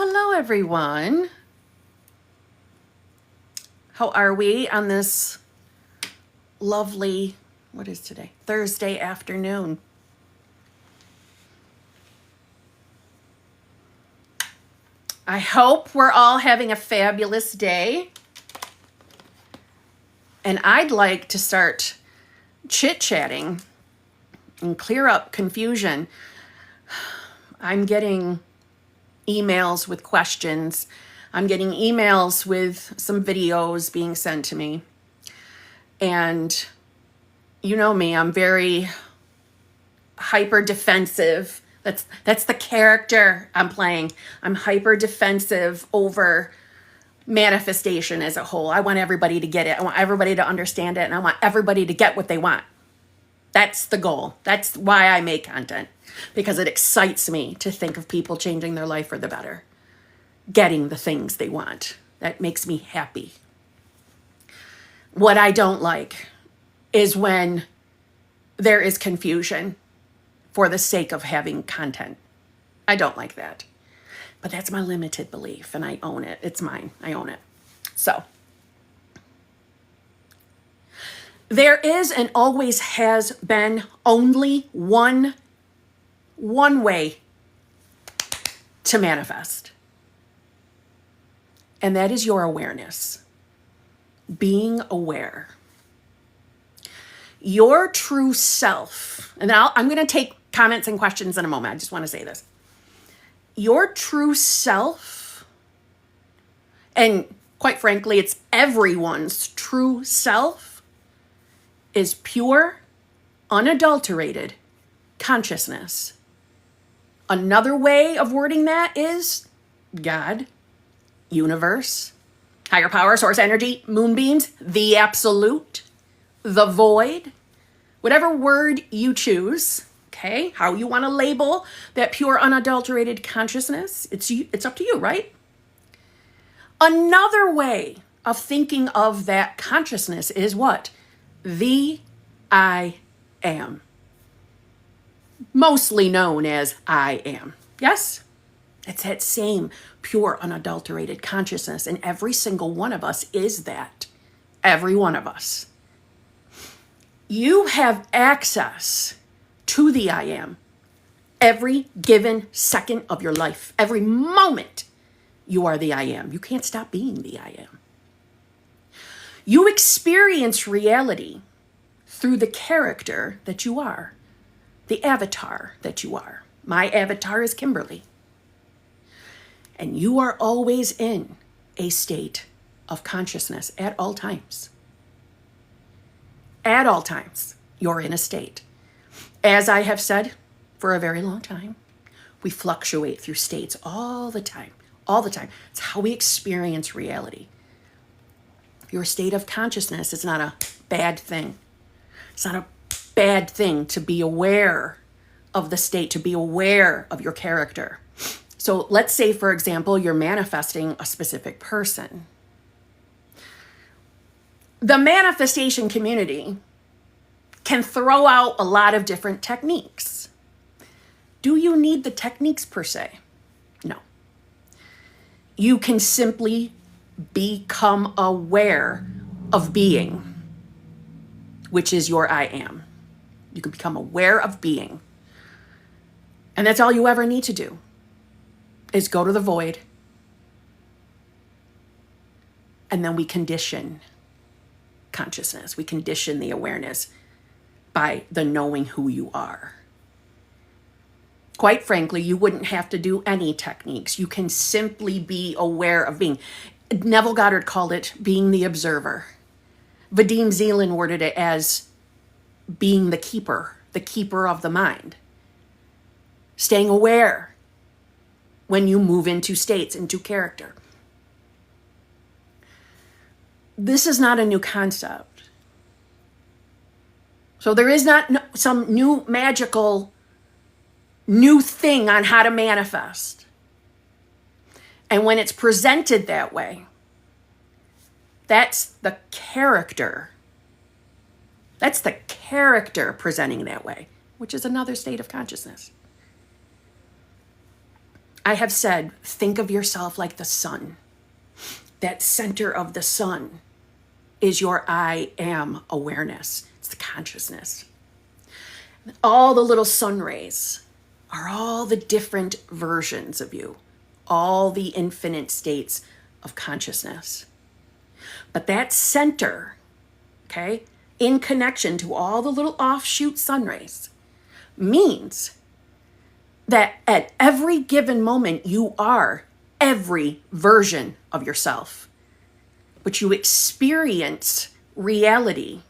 hello everyone. How are we on this lovely, what is today? Thursday afternoon. I hope we're all having a fabulous day. And I'd like to start chit-chatting and clear up confusion. I'm getting emails with questions. I'm getting emails with some videos being sent to me. And you know me, I'm very hyper defensive. That's the character I'm playing. I'm hyper defensive over manifestation as a whole. I want everybody to get it. I want everybody to understand it. And I want everybody to get what they want. That's the goal. That's why I make content, because it excites me to think of people changing their life for the better, getting the things they want. That makes me happy. What I don't like is when there is confusion for the sake of having content. I don't like that. But that's my limited belief, and I own it. It's mine. I own it. So there is and always has been only one way to manifest. And that is your awareness. Being aware. Your true self, and I'm going to take comments and questions in a moment. I just want to say this. Your true self, and quite frankly, it's everyone's true self, is pure, unadulterated consciousness. Another way of wording that is God, universe, higher power, source energy, moonbeams, the absolute, the void, whatever word you choose, okay? How you want to label that pure, unadulterated consciousness, it's up to you, right? Another way of thinking of that consciousness is what? The I am. Mostly known as I am. Yes? It's that same pure, unadulterated consciousness, and every single one of us is that. Every one of us. You have access to the I am every given second of your life. Every moment you are the I am. You can't stop being the I am. You experience reality through the character that you are, the avatar that you are. My avatar is Kimberly. And you are always in a state of consciousness at all times. At all times, you're in a state. As I have said for a very long time, we fluctuate through states all the time. All the time. It's how we experience reality. Your state of consciousness is not a bad thing. It's not a bad thing to be aware of the state, to be aware of your character. So let's say, for example, you're manifesting a specific person. The manifestation community can throw out a lot of different techniques. Do you need the techniques per se? No. You can simply become aware of being, which is your I am. You can become aware of being. And that's all you ever need to do, is go to the void. And then we condition consciousness. We condition the awareness by the knowing who you are. Quite frankly, you wouldn't have to do any techniques. You can simply be aware of being. Neville Goddard called it being the observer. Vadim Zeland worded it as being the keeper of the mind. Staying aware when you move into states, into character. This is not a new concept. So there is not some new magical new thing on how to manifest. And when it's presented that way, that's the character. That's the character presenting that way, which is another state of consciousness. I have said, think of yourself like the sun. That center of the sun is your I am awareness. It's the consciousness. All the little sun rays are all the different versions of you, all the infinite states of consciousness. But that center, okay, in connection to all the little offshoot sun rays, means that at every given moment you are every version of yourself. But you experience reality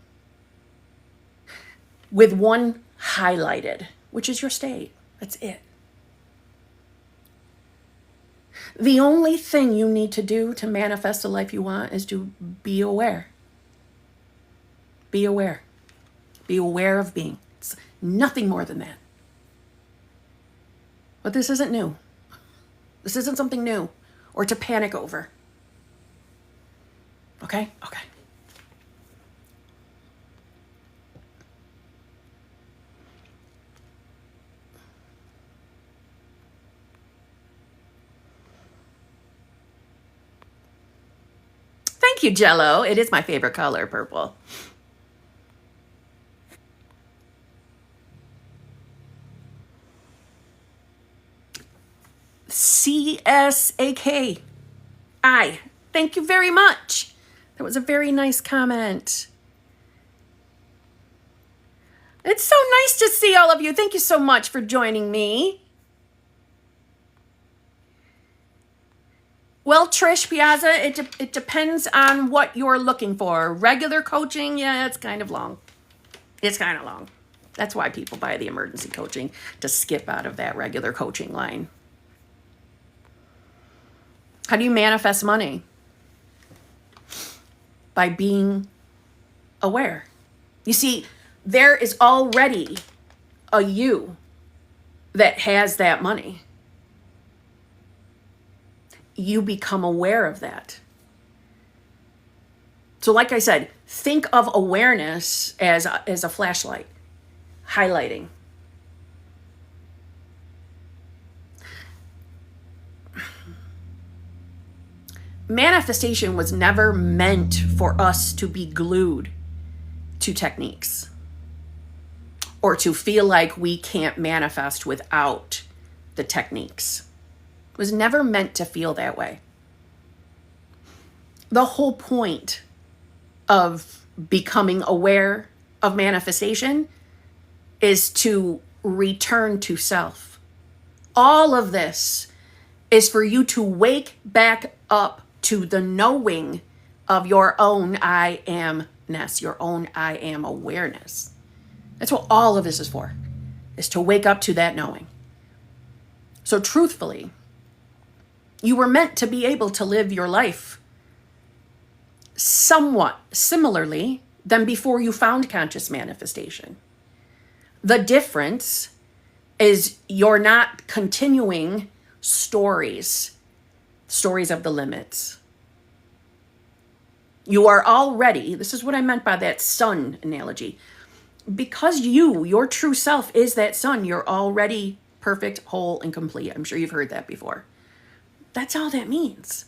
with one highlighted, which is your state. That's it. The only thing you need to do to manifest the life you want is to be aware. Be aware. Be aware of being. It's nothing more than that. But this isn't new. This isn't something new or to panic over. Okay? Okay. Thank you, Jello. It is my favorite color, purple. CSAKI. Thank you very much. That was a very nice comment. It's so nice to see all of you. Thank you so much for joining me. Well, Trish Piazza, it depends on what you're looking for. Regular coaching, yeah, it's kind of long. It's kind of long. That's why people buy the emergency coaching, to skip out of that regular coaching line. How do you manifest money? By being aware. You see, there is already a you that has that money. You become aware of that. So like I said, think of awareness as a flashlight, highlighting. Manifestation was never meant for us to be glued to techniques or to feel like we can't manifest without the techniques. It was never meant to feel that way. The whole point of becoming aware of manifestation is to return to self. All of this is for you to wake back up to the knowing of your own I amness, your own I am awareness. That's what all of this is for, is to wake up to that knowing. So truthfully, you were meant to be able to live your life somewhat similarly than before you found conscious manifestation. The difference is you're not continuing stories of the limits. You are already, this is what I meant by that sun analogy. Because your true self is that sun, you're already perfect, whole, and complete. I'm sure you've heard that before. That's all that means.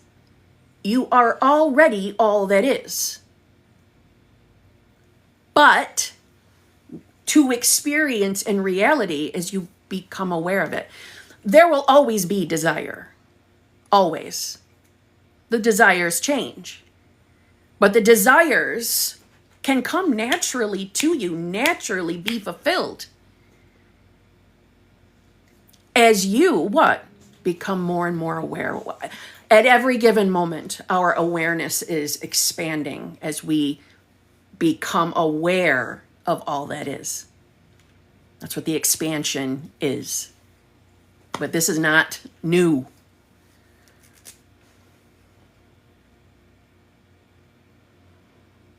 You are already all that is. But to experience in reality as you become aware of it, there will always be desire. Always. The desires change. But the desires can come naturally to you, naturally be fulfilled. As you, what? Become more and more aware. At every given moment, our awareness is expanding as we become aware of all that is. That's what the expansion is. But this is not new.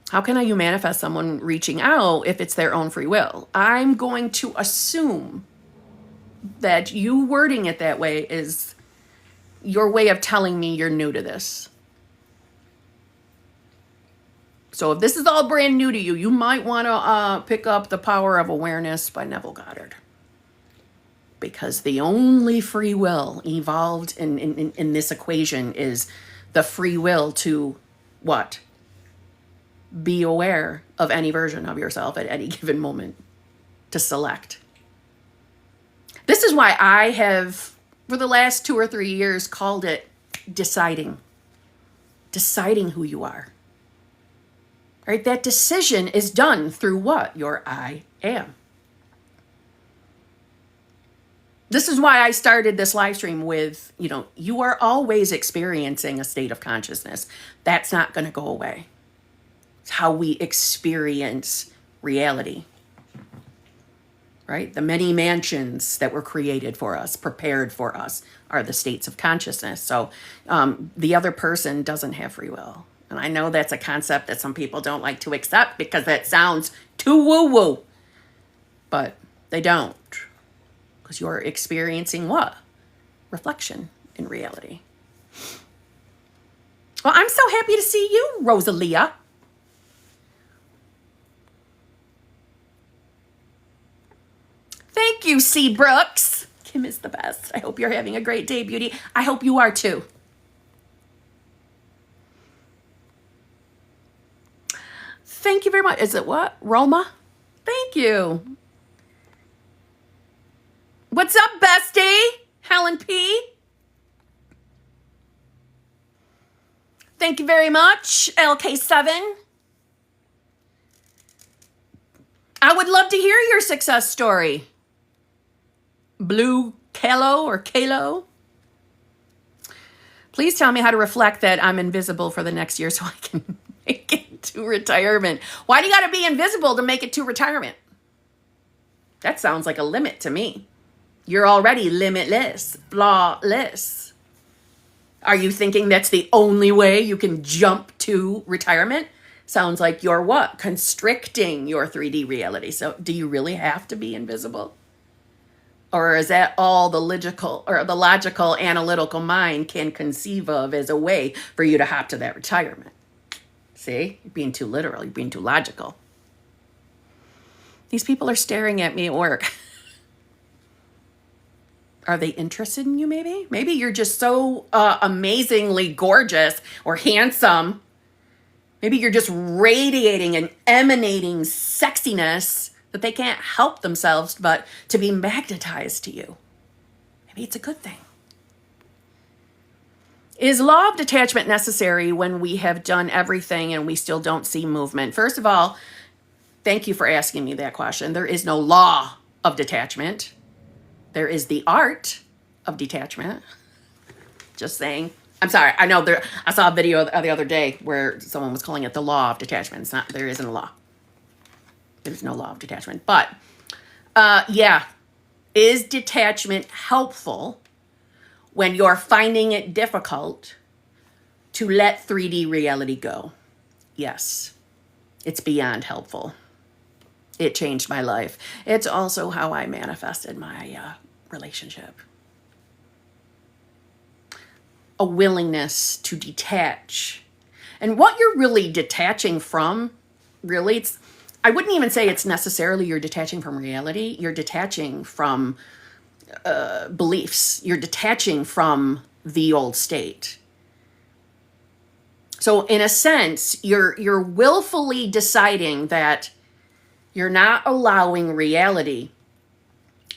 How can you manifest someone reaching out if it's their own free will? I'm going to assume that you wording it that way is your way of telling me you're new to this. So if this is all brand new to you, you might want to pick up The Power of Awareness by Neville Goddard. because the only free will evolved in this equation is the free will to what? Be aware of any version of yourself at any given moment, to select. This is why I have, for the last 2 or 3 years, called it deciding. Deciding who you are. Right? That decision is done through what? Your I am. This is why I started this live stream with, you are always experiencing a state of consciousness. That's not going to go away. It's how we experience reality. Right? The many mansions that were created for us, prepared for us, are the states of consciousness. So the other person doesn't have free will. And I know that's a concept that some people don't like to accept because that sounds too woo-woo. But they don't. Because you're experiencing what? Reflection in reality. Well, I'm so happy to see you, Rosalia. Thank you, C. Brooks. Kim is the best. I hope you're having a great day, beauty. I hope you are too. Thank you very much. Is it what? Roma? Thank you. What's up, bestie? Helen P. Thank you very much, LK7. I would love to hear your success story. Blue Kalo or Kalo. Please tell me how to reflect that I'm invisible for the next year so I can make it to retirement. Why do you got to be invisible to make it to retirement? That sounds like a limit to me. You're already limitless, flawless. Are you thinking that's the only way you can jump to retirement? Sounds like you're what? Constricting your 3D reality. So do you really have to be invisible? Or is that all the logical analytical mind can conceive of as a way for you to hop to that retirement? See, you're being too literal, you're being too logical. These people are staring at me at work. Are they interested in you maybe? Maybe you're just so amazingly gorgeous or handsome. Maybe you're just radiating and emanating sexiness that they can't help themselves but to be magnetized to you. Maybe it's a good thing. Is law of detachment necessary when we have done everything and we still don't see movement? First of all, thank you for asking me that question. There is no law of detachment. There is the art of detachment. Just saying. I'm sorry. I know I saw a video the other day where someone was calling it the law of detachment. It's not. There isn't a law. There's no law of detachment. But yeah, is detachment helpful when you're finding it difficult to let 3D reality go? Yes, it's beyond helpful. It changed my life. It's also how I manifested my relationship. A willingness to detach. And what you're really detaching from, really, I wouldn't even say it's necessarily you're detaching from reality. You're detaching from beliefs. You're detaching from the old state. So in a sense, you're willfully deciding that you're not allowing reality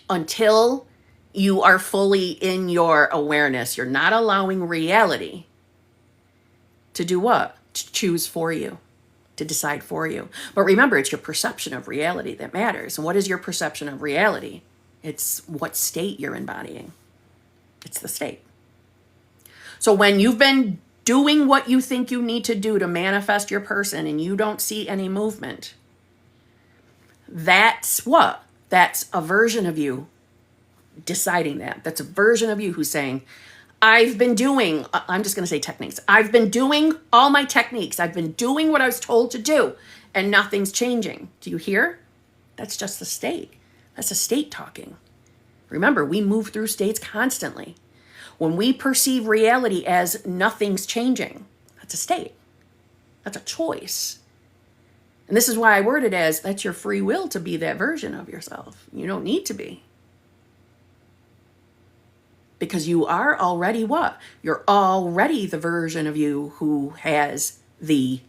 until you are fully in your awareness. You're not allowing reality to do what? To choose for you, to decide for you. But remember, it's your perception of reality that matters. And what is your perception of reality? It's what state you're embodying. It's the state. So when you've been doing what you think you need to do to manifest your person and you don't see any movement, that's what? That's a version of you deciding that. That's a version of you who's saying, I've been doing, I'm just going to say techniques. I've been doing all my techniques. I've been doing what I was told to do and nothing's changing. Do you hear? That's just the state. That's a state talking. Remember, we move through states constantly. When we perceive reality as nothing's changing, that's a state. That's a choice. And this is why I word it as that's your free will to be that version of yourself. You don't need to be. Because you are already what? You're already the version of you who has the,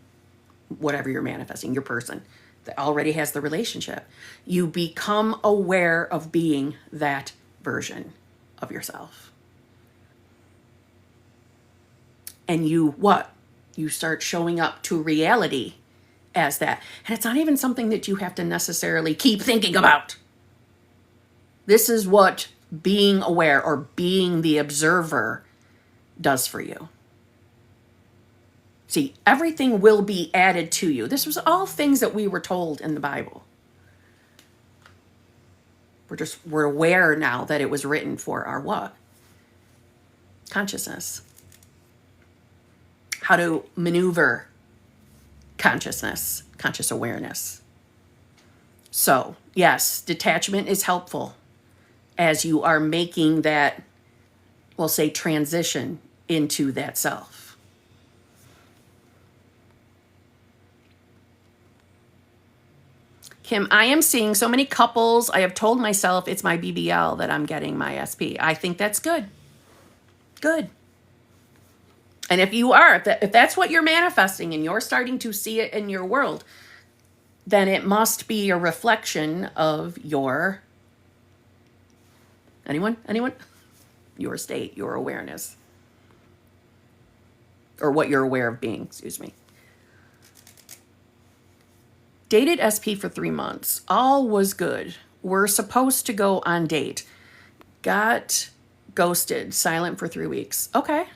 whatever you're manifesting, your person that already has the relationship. You become aware of being that version of yourself. And you what? You start showing up to reality as that. And it's not even something that you have to necessarily keep thinking about. This is what being aware or being the observer does for you. See, everything will be added to you. This was all things that we were told in the Bible. We're aware now that it was written for our what? Consciousness. How to maneuver consciousness, conscious awareness. So, yes, detachment is helpful as you are making that, we'll say, transition into that self. Kim, I am seeing so many couples. I have told myself it's my BBL that I'm getting my SP. I think that's good. Good. And if you are, if that's what you're manifesting and you're starting to see it in your world, then it must be a reflection of your, anyone? Your state, your awareness. Or what you're aware of being, excuse me. Dated SP for 3 months. All was good. We're supposed to go on date. Got ghosted, silent for 3 weeks. Okay.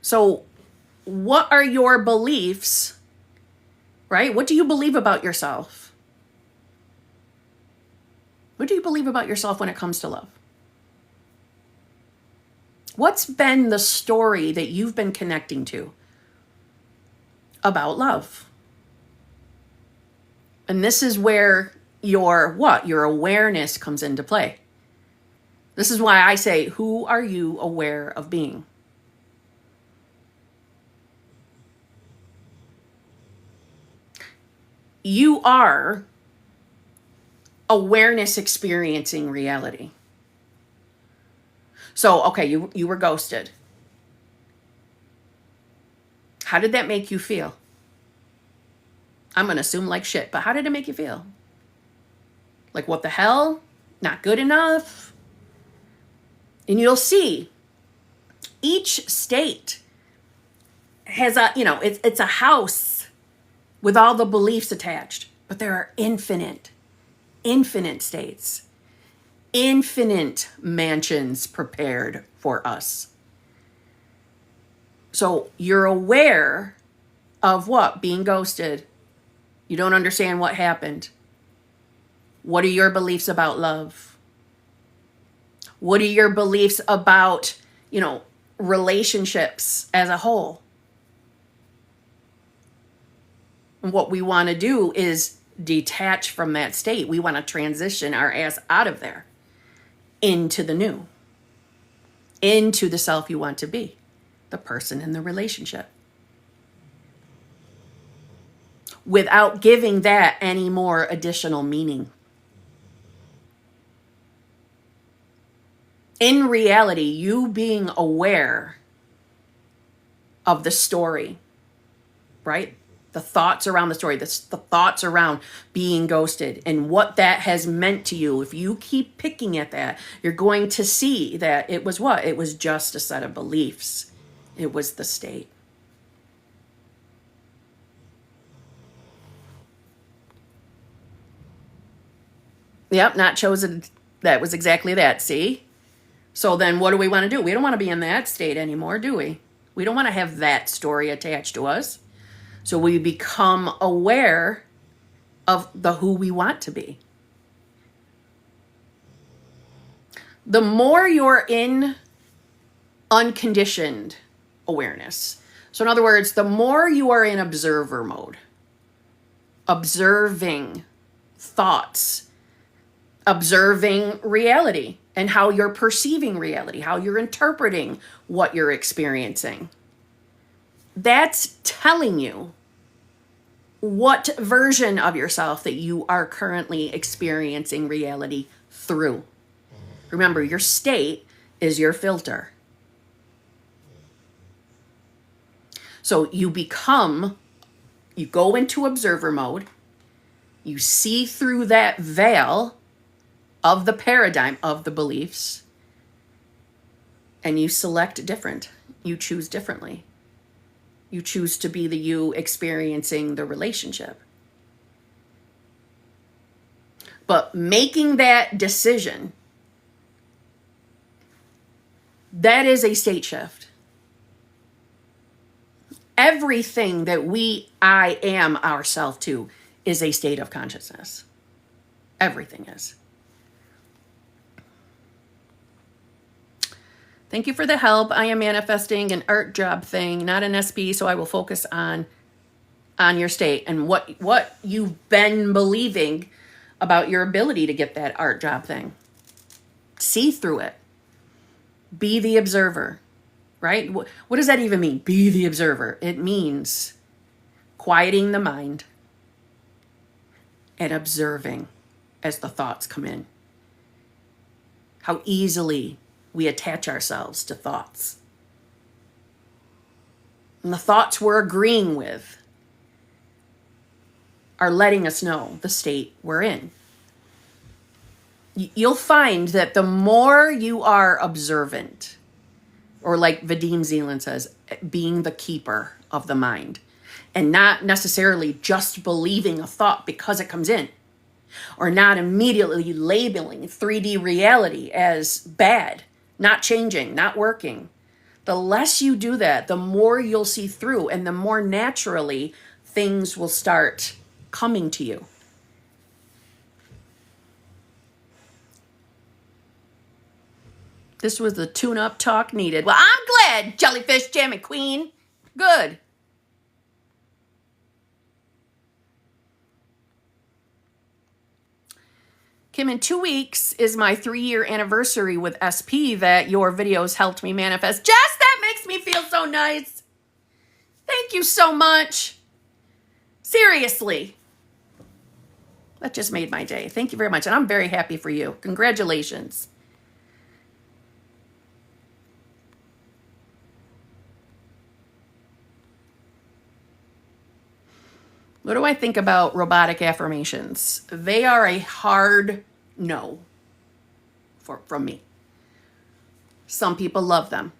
So what are your beliefs, right? What do you believe about yourself? What do you believe about yourself when it comes to love? What's been the story that you've been connecting to about love? And this is where your what? Your awareness comes into play. This is why I say, who are you aware of being? You are awareness experiencing reality. So, okay, you were ghosted. How did that make you feel? I'm going to assume like shit, but how did it make you feel? Like, what the hell? Not good enough? And you'll see each state has a, it's a house with all the beliefs attached, but there are infinite states, infinite mansions prepared for us. So you're aware of what? Being ghosted. You don't understand what happened. What are your beliefs about love? What are your beliefs about, relationships as a whole? And what we want to do is detach from that state. We want to transition our ass out of there into the new, into the self you want to be, the person in the relationship, without giving that any more additional meaning. In reality, you being aware of the story, right? The thoughts around the story, the thoughts around being ghosted and what that has meant to you. If you keep picking at that, you're going to see that it was what? It was just a set of beliefs. It was the state. Yep, not chosen. That was exactly that. See? So then what do we want to do? We don't want to be in that state anymore, do we? We don't want to have that story attached to us. So we become aware of the who we want to be. The more you're in unconditioned awareness. So in other words, the more you are in observer mode, observing thoughts, observing reality and how you're perceiving reality, how you're interpreting what you're experiencing. That's telling you what version of yourself that you are currently experiencing reality through. Remember, your state is your filter. So you go into observer mode, you see through that veil of the paradigm of the beliefs, and you select different. You choose differently. You choose to be the you experiencing the relationship. But making that decision, that is a state shift. Everything that I am ourself to is a state of consciousness. Everything is. Thank you for the help. I am manifesting an art job thing, not an SP, so I will focus on your state and what you've been believing about your ability to get that art job thing. See through it. Be the observer, right? What does that even mean? Be the observer. It means quieting the mind and observing as the thoughts come in. How easily we attach ourselves to thoughts. And the thoughts we're agreeing with are letting us know the state we're in. You'll find that the more you are observant, or like Vadim Zeland says, being the keeper of the mind, and not necessarily just believing a thought because it comes in, or not immediately labeling 3D reality as bad, not changing, not working. The less you do that, the more you'll see through, and the more naturally things will start coming to you. This was the tune-up talk needed. Well, I'm glad, Jellyfish Jam and Queen. Good. Kim, in 2 weeks is my 3-year anniversary with SP that your videos helped me manifest. Jess, that makes me feel so nice. Thank you so much. Seriously. That just made my day. Thank you very much. And I'm very happy for you. Congratulations. What do I think about robotic affirmations? They are a hard no from me. Some people love them.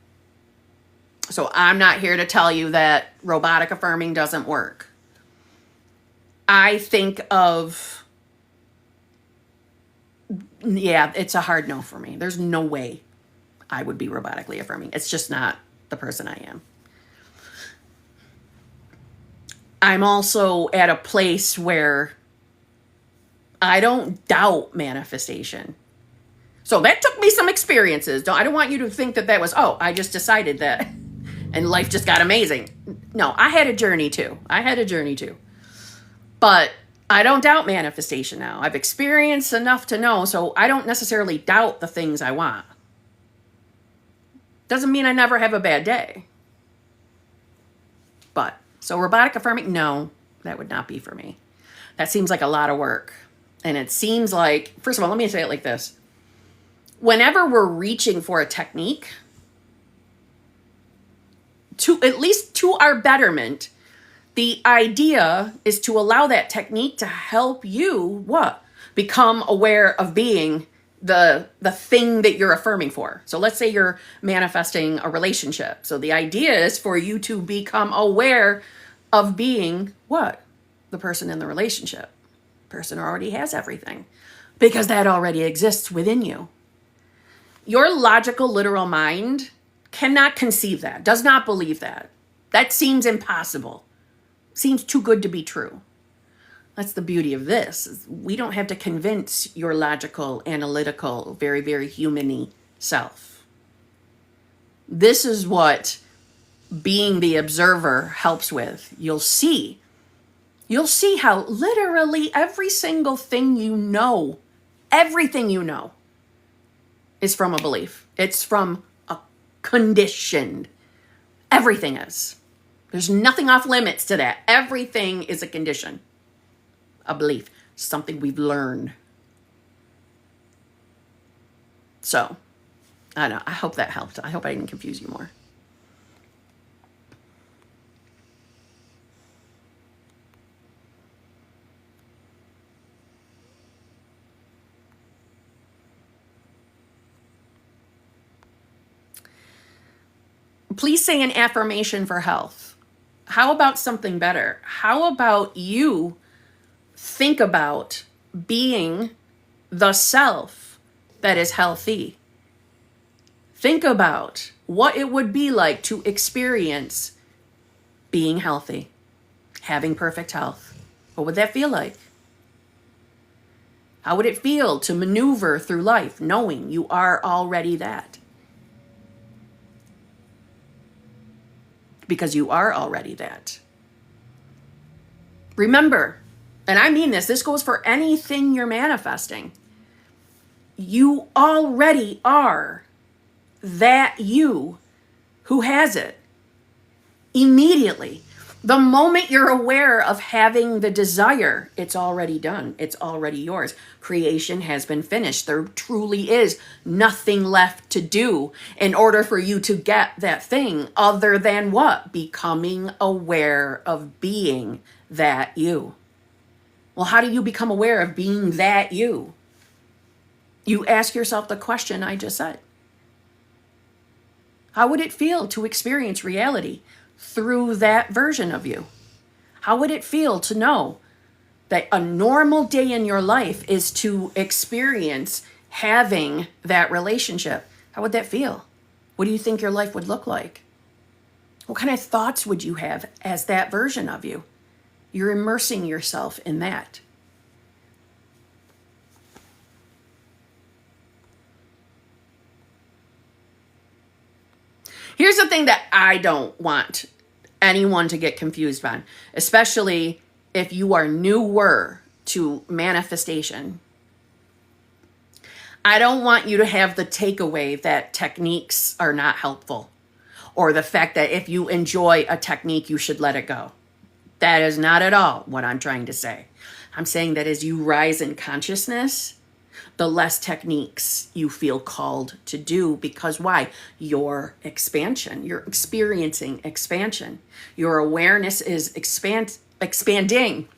So I'm not here to tell you that robotic affirming doesn't work. I think it's a hard no for me. There's no way I would be robotically affirming. It's just not the person I am. I'm also at a place where I don't doubt manifestation. So that took me some experiences. I don't want you to think that was, I just decided that and life just got amazing. No, I had a journey too. But I don't doubt manifestation now. I've experienced enough to know, so I don't necessarily doubt the things I want. Doesn't mean I never have a bad day. So robotic affirming, no, that would not be for me. That seems like a lot of work. And it seems like, first of all, let me say it like this. Whenever we're reaching for a technique, at least to our betterment, the idea is to allow that technique to help you, become aware of being the thing that you're affirming for. So let's say you're manifesting a relationship. So the idea is for you to become aware of being the person in the relationship. Person already has everything because that already exists within you. Your logical, literal mind cannot conceive that, does not believe that. That seems impossible. Seems too good to be true. That's the beauty of this. We don't have to convince your logical, analytical, very, very human-y self. This is what being the observer helps with. You'll see how literally every single thing you know, everything you know, is from a belief. It's from a conditioned. Everything is. There's nothing off limits to that. Everything is a condition. A belief, something we've learned. So, I don't know. I hope that helped. I hope I didn't confuse you more. Please say an affirmation for health. How about something better? How about you think about being the self that is healthy? Think about what it would be like to experience being healthy, having perfect health. What would that feel like? How would it feel to maneuver through life knowing you are already that? Because you are already that. Remember, and I mean this goes for anything you're manifesting. You already are that you who has it. Immediately. The moment you're aware of having the desire, it's already done. It's already yours. Creation has been finished. There truly is nothing left to do in order for you to get that thing other than what? Becoming aware of being that you. Well, how do you become aware of being that you? You ask yourself the question I just said. How would it feel to experience reality through that version of you? How would it feel to know that a normal day in your life is to experience having that relationship? How would that feel? What do you think your life would look like? What kind of thoughts would you have as that version of you? You're immersing yourself in that. Here's the thing that I don't want anyone to get confused on, especially if you are newer to manifestation. I don't want you to have the takeaway that techniques are not helpful, or the fact that if you enjoy a technique, you should let it go. That is not at all what I'm trying to say. I'm saying that as you rise in consciousness, the less techniques you feel called to do, because why? Your expansion. You're experiencing expansion. Your awareness is expanding.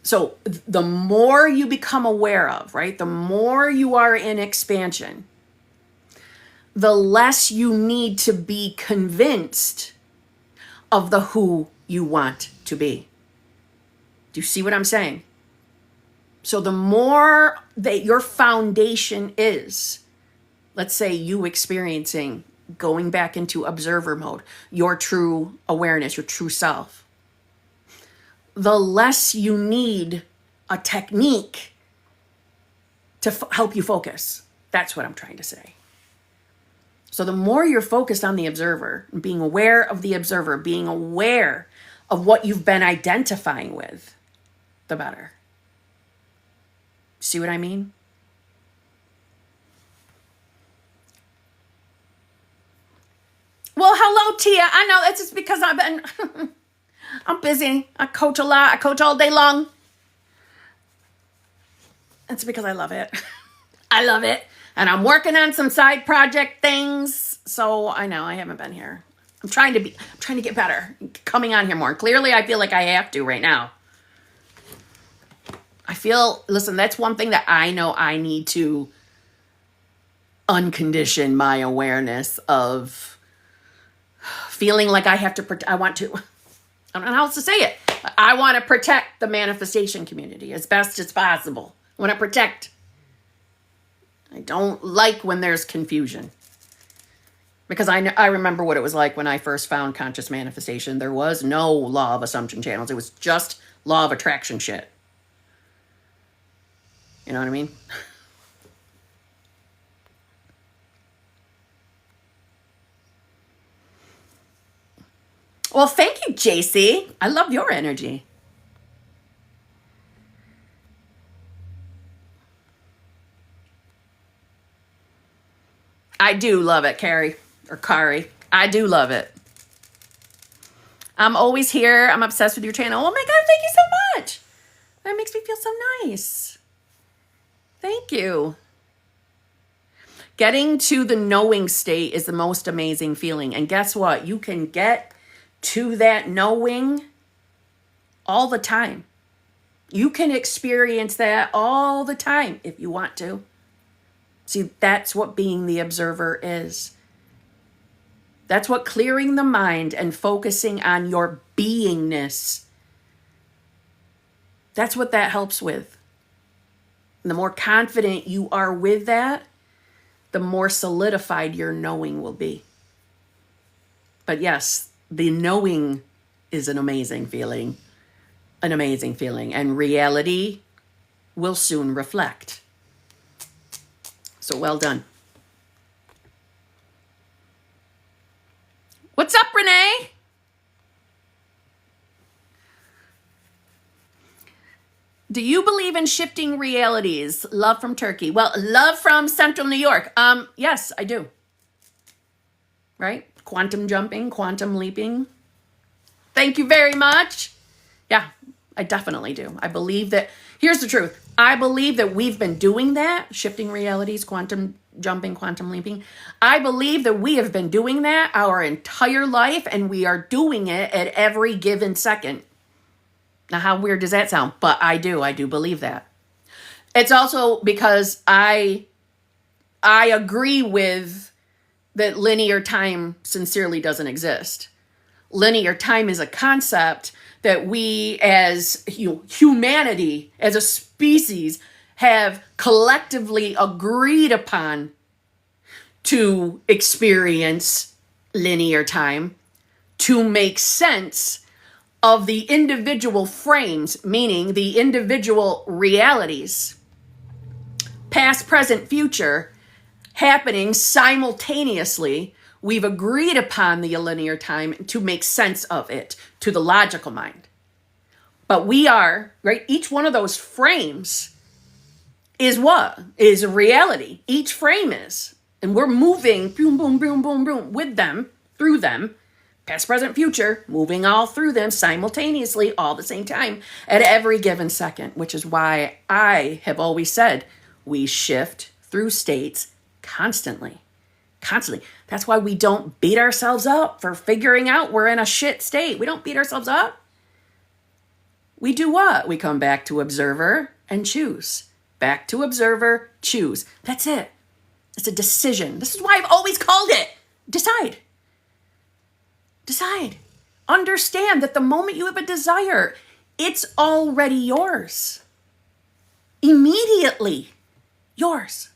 So the more you become aware of, right? The more you are in expansion, the less you need to be convinced of the who you want to be. Do you see what I'm saying? So the more that your foundation is, let's say you experiencing going back into observer mode, your true awareness, your true self, the less you need a technique to help you focus. That's what I'm trying to say. So the more you're focused on the observer, being aware of the observer, being aware of what you've been identifying with, the better. See what I mean? Well, hello, Tia. I know it's just because I've been, I'm busy. I coach a lot. I coach all day long. It's because I love it. I love it. And I'm working on some side project things. So I know I haven't been here. I'm trying to get better. Coming on here more. Clearly, I feel like I have to right now. Listen, that's one thing that I know I need to uncondition my awareness of feeling like I have to, I don't know how else to say it. I want to protect the manifestation community as best as possible. I want to protect. I don't like when there's confusion. Because I remember what it was like when I first found conscious manifestation. There was no law of assumption channels. It was just law of attraction shit. You know what I mean? Well, thank you, JC. I love your energy. I do love it, Carrie, or Kari. I do love it. I'm always here. I'm obsessed with your channel. Oh my God, thank you so much. That makes me feel so nice. Thank you. Getting to the knowing state is the most amazing feeling. And guess what? You can get to that knowing all the time. You can experience that all the time if you want to. See, that's what being the observer is. That's what clearing the mind and focusing on your beingness, that's what that helps with. And the more confident you are with that, the more solidified your knowing will be. But yes, the knowing is an amazing feeling. An amazing feeling. And reality will soon reflect. So well done. What's up, Renee? Do you believe in shifting realities? Love from Turkey. Well, love from Central New York. Yes, I do. Right? Quantum jumping, quantum leaping. Thank you very much. Yeah, I definitely do. I believe that, here's the truth. I believe that we've been doing that, shifting realities, quantum jumping, quantum leaping. I believe that we have been doing that our entire life, and we are doing it at every given second. Now, how weird does that sound? But I do believe that. It's also because I agree with that linear time sincerely doesn't exist. Linear time is a concept that we as humanity, as a species, have collectively agreed upon to experience linear time to make sense of the individual frames, meaning the individual realities, past, present, future, happening simultaneously. We've agreed upon the linear time to make sense of it to the logical mind. But we are, right? Each one of those frames is what? Is a reality. Each frame is. And we're moving, boom, boom, boom, boom, boom, with them, through them, past, present, future, moving all through them simultaneously, all the same time, at every given second, which is why I have always said we shift through states constantly. Constantly. That's why we don't beat ourselves up for figuring out we're in a shit state. We don't beat ourselves up. We do what? We come back to observer and choose. Back to observer, choose. That's it. It's a decision. This is why I've always called it. Decide. Decide. Understand that the moment you have a desire, it's already yours. Immediately yours.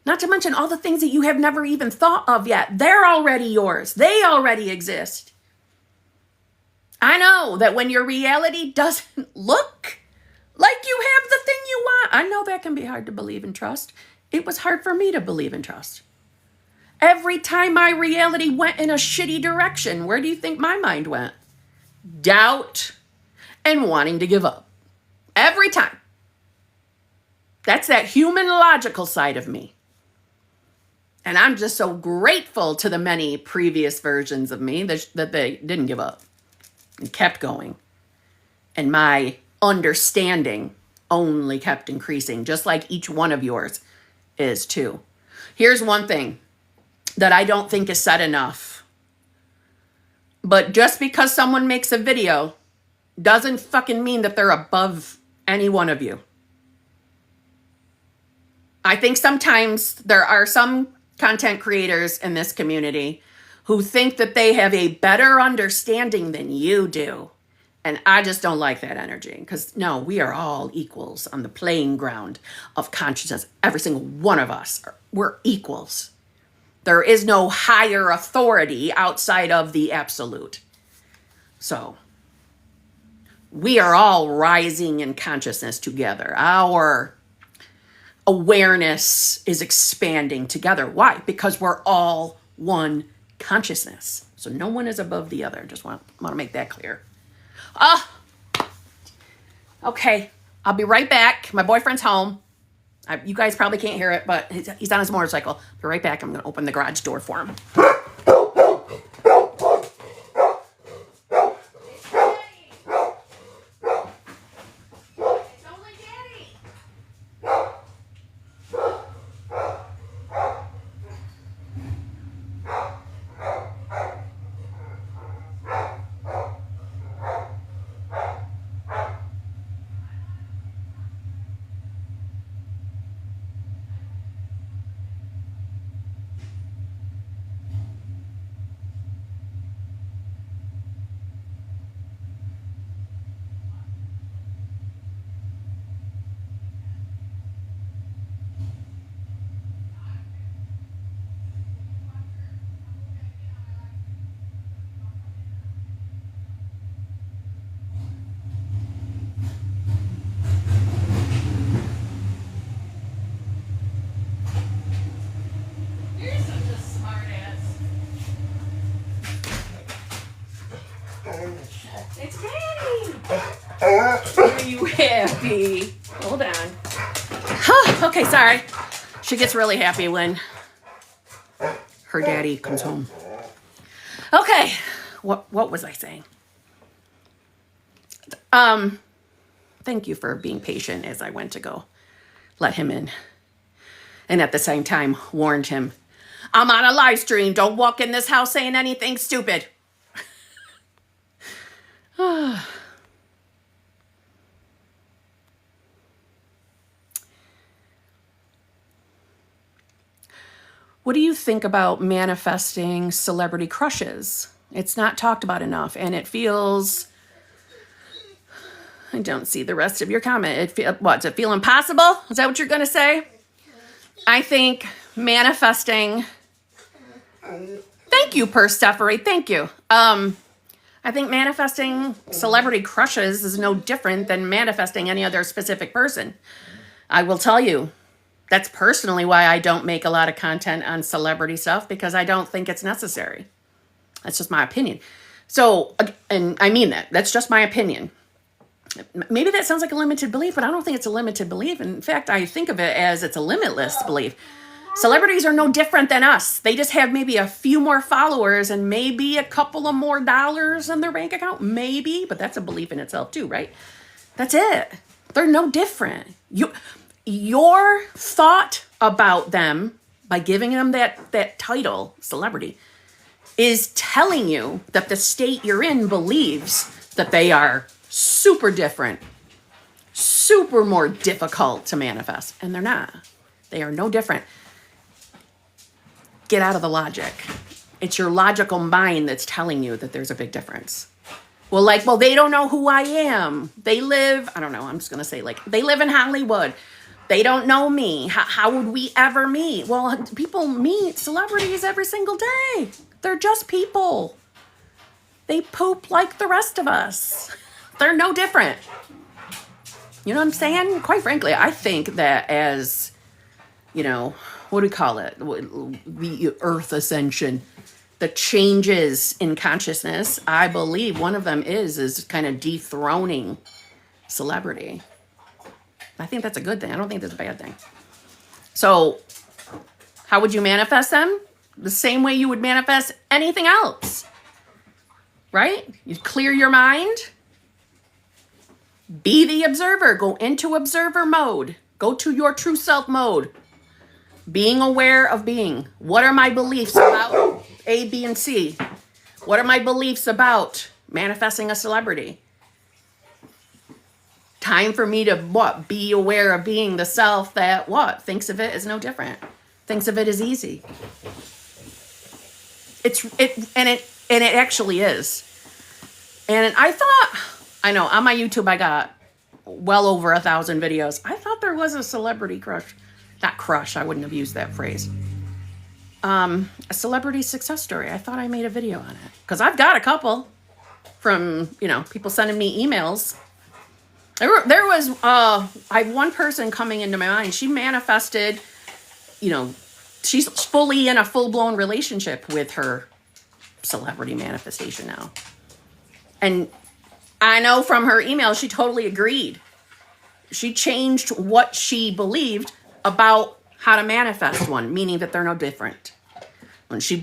Not to mention all the things that you have never even thought of yet. They're already yours. They already exist. I know that when your reality doesn't look like you have the thing you want, I know that can be hard to believe and trust. It was hard for me to believe and trust. Every time my reality went in a shitty direction, where do you think my mind went? Doubt and wanting to give up. Every time. That's that human logical side of me. And I'm just so grateful to the many previous versions of me that they didn't give up and kept going. And my understanding only kept increasing, just like each one of yours is too. Here's one thing that I don't think is said enough. But just because someone makes a video doesn't fucking mean that they're above any one of you. I think sometimes there are some content creators in this community who think that they have a better understanding than you do. And I just don't like that energy, because no, we are all equals on the playing ground of consciousness. Every single one of us, we're equals. There is no higher authority outside of the absolute. So we are all rising in consciousness together. Our awareness is expanding together. Why? Because we're all one consciousness. So no one is above the other. Just want to make that clear. Okay. I'll be right back. My boyfriend's home. You guys probably can't hear it, but he's on his motorcycle. I'll be right back. I'm going to open the garage door for him. It's Daddy. Are you happy? Hold on. Okay, sorry. She gets really happy when her daddy comes home. Okay, what was I saying? Thank you for being patient as I went to go let him in. And at the same time, warned him, I'm on a live stream. Don't walk in this house saying anything stupid. What do you think about manifesting celebrity crushes? It's not talked about enough, and it feels... I don't see the rest of your comment. Does it feel impossible? Is that what you're going to say? I think manifesting... Thank you, Persephone. Thank you. I think manifesting celebrity crushes is no different than manifesting any other specific person. I will tell you, that's personally why I don't make a lot of content on celebrity stuff, because I don't think it's necessary. That's just my opinion. So, and I mean that. That's just my opinion. Maybe that sounds like a limited belief, but I don't think it's a limited belief. In fact, I think of it as it's a limitless belief. Celebrities are no different than us. They just have maybe a few more followers and maybe a couple of more dollars in their bank account. Maybe, but that's a belief in itself too, right? That's it. They're no different. Your thought about them by giving them that title, celebrity, is telling you that the state you're in believes that they are super different, super more difficult to manifest. And they're not. They are no different. Get out of the logic. It's your logical mind that's telling you that there's a big difference. Well, they don't know who I am. They live, I don't know, I'm just going to say they live in Hollywood. They don't know me. How would we ever meet? Well, people meet celebrities every single day. They're just people. They poop like the rest of us. They're no different. You know what I'm saying? Quite frankly, I think that as, what do we call it? The earth ascension, the changes in consciousness, I believe one of them is kind of dethroning celebrity. I think that's a good thing. I don't think that's a bad thing. So how would you manifest them? The same way you would manifest anything else, right? You clear your mind. Be the observer. Go into observer mode. Go to your true self mode. Being aware of being. What are my beliefs about A, B, and C? What are my beliefs about manifesting a celebrity? Time for me to be aware of being the self that thinks of it as no different. Thinks of it as easy. It actually is. And I know on my YouTube I got well over 1,000 videos. I thought there was a celebrity crush. Not crush, I wouldn't have used that phrase. A celebrity success story. I thought I made a video on it. Because I've got a couple from, people sending me emails. There was, I have one person coming into my mind. She manifested, she's fully in a full-blown relationship with her celebrity manifestation now. And I know from her email, she totally agreed. She changed what she believed about how to manifest one, meaning that they're no different. When she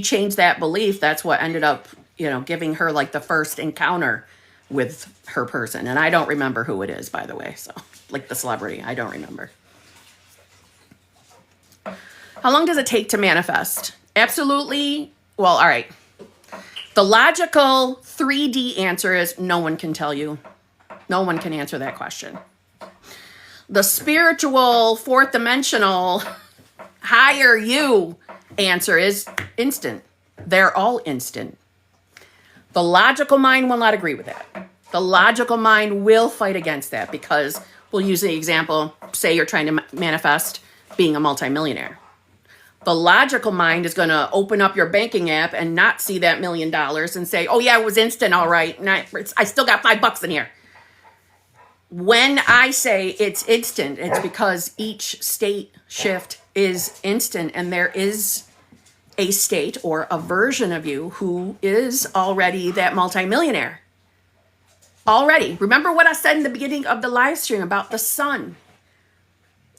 changed that belief, that's what ended up, giving her the first encounter with her person. And I don't remember who it is, by the way. So, the celebrity, I don't remember. How long does it take to manifest? Absolutely. Well, all right. The logical 3D answer is no one can tell you. No one can answer that question. The spiritual, fourth dimensional, higher you answer is instant. They're all instant. The logical mind will not agree with that. The logical mind will fight against that because we'll use the example, say you're trying to manifest being a multimillionaire. The logical mind is going to open up your banking app and not see that $1 million and say, oh yeah, it was instant, all right. I still got $5 in here. When I say it's instant, it's because each state shift is instant and there is a state or a version of you who is already that multimillionaire. already. Remember what I said in the beginning of the live stream about the sun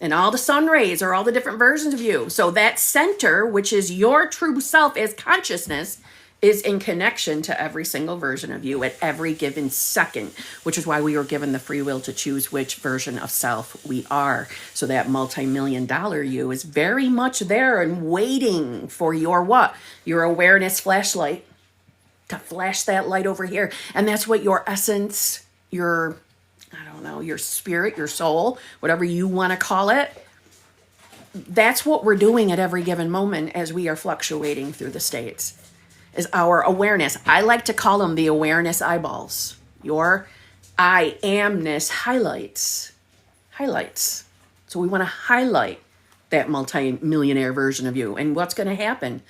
and all the sun rays or all the different versions of you. So that center, which is your true self as consciousness, is in connection to every single version of you at every given second, which is why we were given the free will to choose which version of self we are. So that multi-million-dollar you is very much there and waiting for your what? Your awareness flashlight to flash that light over here. And that's what your essence, your, I don't know, your spirit, your soul, whatever you want to call it, that's what we're doing at every given moment as we are fluctuating through the states. Is our awareness. I like to call them the awareness eyeballs. Your I amness highlights. So we want to highlight that multi-millionaire version of you. And what's going to happen?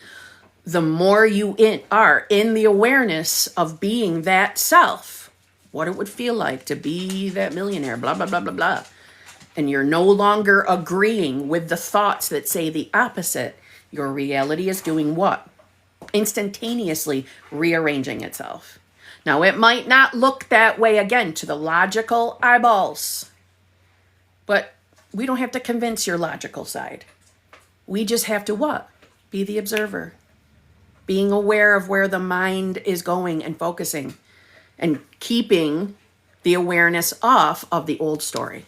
The more you are in the awareness of being that self, what it would feel like to be that millionaire, blah, blah, blah, blah, blah. And you're no longer agreeing with the thoughts that say the opposite. Your reality is doing what? Instantaneously rearranging itself. Now, it might not look that way again to the logical eyeballs, but we don't have to convince your logical side. We just have to what? Be the observer. Being aware of where the mind is going and focusing and keeping the awareness off of the old story,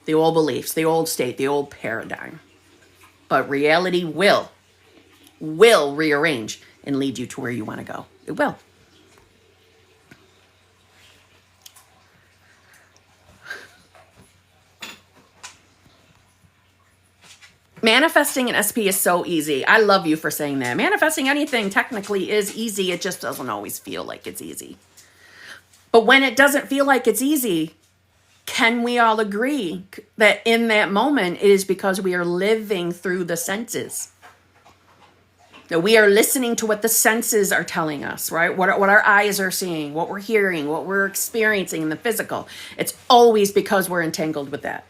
the old beliefs, the old state, the old paradigm. But reality will rearrange and lead you to where you want to go. It will. Manifesting an SP is so easy. I love you for saying that. Manifesting anything technically is easy. It just doesn't always feel like it's easy. But when it doesn't feel like it's easy, can we all agree that in that moment it is because we are living through the senses? That we are listening to what the senses are telling us, right? What our eyes are seeing, what we're hearing, what we're experiencing in the physical. It's always because we're entangled with that.